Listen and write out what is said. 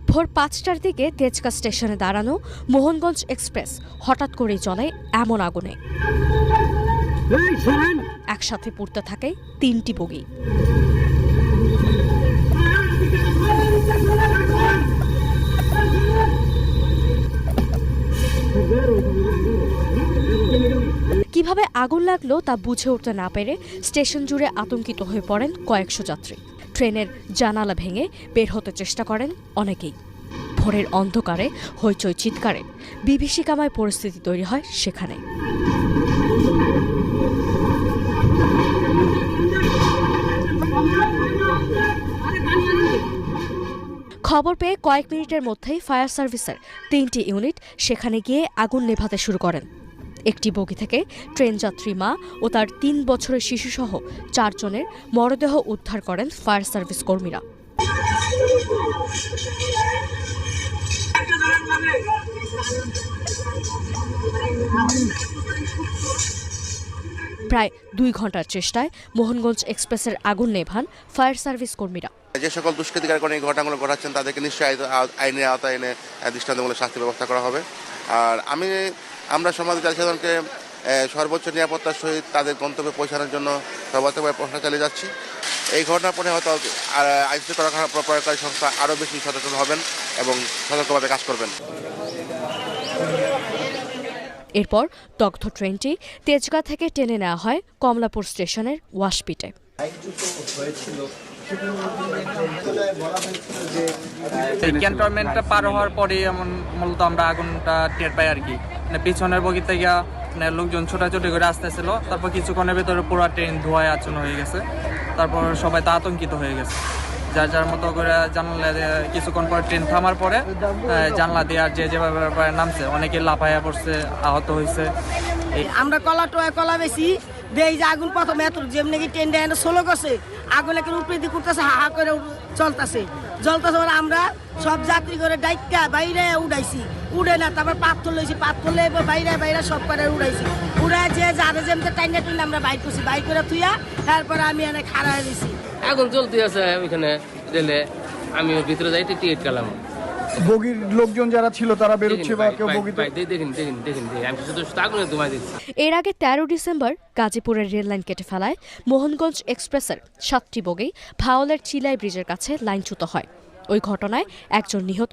ভোর ৫টার দিকে তেজগাঁ স্টেশনে দাঁড়ানো মোহনগঞ্জ এক্সপ্রেস হঠাৎ করেই জ্বলে এমন আগুনে। একসাথে পুড়তে থাকে ৩টি বগি। কিভাবে আগুন লাগলো তা বুঝে উঠতে না পেরে স্টেশন জুড়ে আতঙ্কিত হয়ে পড়েন কয়েকশো যাত্রী। ট্রেনের জানালা ভেঙে বের হতে চেষ্টা করেন অনেকেই। ভোরের অন্ধকারে হইচই চিৎকারে বিভীষিকাময় পরিস্থিতি তৈরি হয় সেখানে। খবর পেয়ে কয়েক মিনিটের মধ্যেই ফায়ার সার্ভিসের ৩টি ইউনিট সেখানে গিয়ে আগুন নেভাতে শুরু করেন। একটি বগি থেকে ট্রেন যাত্রী মা ও তার ৩ বছরের শিশুসহ ৪ জনের মরদেহ উদ্ধার করেন ফায়ার সার্ভিস কর্মীরা। প্রায় ২ ঘন্টার চেষ্টায় মোহনগঞ্জ এক্সপ্রেসের আগুন নেভান ফায়ার সার্ভিস কর্মীরা। যে সকল দুষ্কৃতিকারী এই ঘটনাগুলো ঘটাচ্ছেন তাদেরকে নিশ্চয়ই আইনের আওতায় এনে দৃষ্টান্তমূলক শাস্তির ব্যবস্থা করা হবে। আর আমরা সমাজের জনসাধারণকে সর্বোচ্চ নিরাপত্তার সহিত তাদের গন্তব্যে পৌঁছানোর জন্য সর্বাত্মকভাবে প্রচেষ্টা চালিয়ে যাচ্ছি। এই ঘটনার পরে হয়তো আইনশৃঙ্খলা প্রয়োগকারী সংস্থা আরও বেশি সচেতন হবেন এবং সতর্কভাবে কাজ করবেন। এরপর দগ্ধ ট্রেনটি তেজগাঁ থেকে টেনে নেওয়া হয় কমলাপুর স্টেশনের ওয়াশপিটে। ক্যান্টনমেন্টটা পার হওয়ার পরে এমন মূলত আমরা আগুনটা টের পাই আর কি। পিছনের বগি থেকে লোকজন ছোটাছুটি করে আসতেছিল, তারপর কিছুক্ষণের ভেতরে পুরো ট্রেন ধোঁয়ায় আচ্ছন্ন হয়ে গেছে। তারপর সবাই তা আতঙ্কিত হয়ে গেছে, যার যার মতো করে জানলা কিছুক্ষণ পর ট্রেন থামার পরে জানলা দিয়ে আর যেভাবে নামছে অনেকে লাফাইয়া পড়ছে, আহত হয়েছে। আমরা কলা বেশি দেই যে আগুন প্রথমে এত যেমনি কি ট্রেন দেয় সোলো করছে, আগুন একের উপরে দিয়ে করতেছে, হা করে জ্বলতেছে। আমরা সব যাত্রী করে ডাইকা বাইরে উড়ে না, তারপর পাথর লইছি, পাথর লইব বাইরে সব করে উড়াইছি। উড়াই যে যারে যেমতে টাইনে টুইনে আমরা বাইক করছি, বাইক করে তুইয়া তারপরে আমি এনে খাড়া হয়ে দিছি। আগুন জ্বলতে আছে ওইখানে রেলে, আমি ভিতরে যাই টিকিট কালাম। বগির লোকজন যারা ছিল তারা বেরোচ্ছে বা কেউ বগিতে দেখেন আমি শুধু আগুনে ধুমাই দিচ্ছি। এর আগে ১৩ ডিসেম্বর গাজীপুরের রেললাইন কেটে ফেলায় মোহনগঞ্জ এক্সপ্রেসের ৭টি বগি ভাওয়ালের চিলাই ব্রিজের কাছে লাইনচ্যুত হয়। ওই ঘটনায় একজন নিহত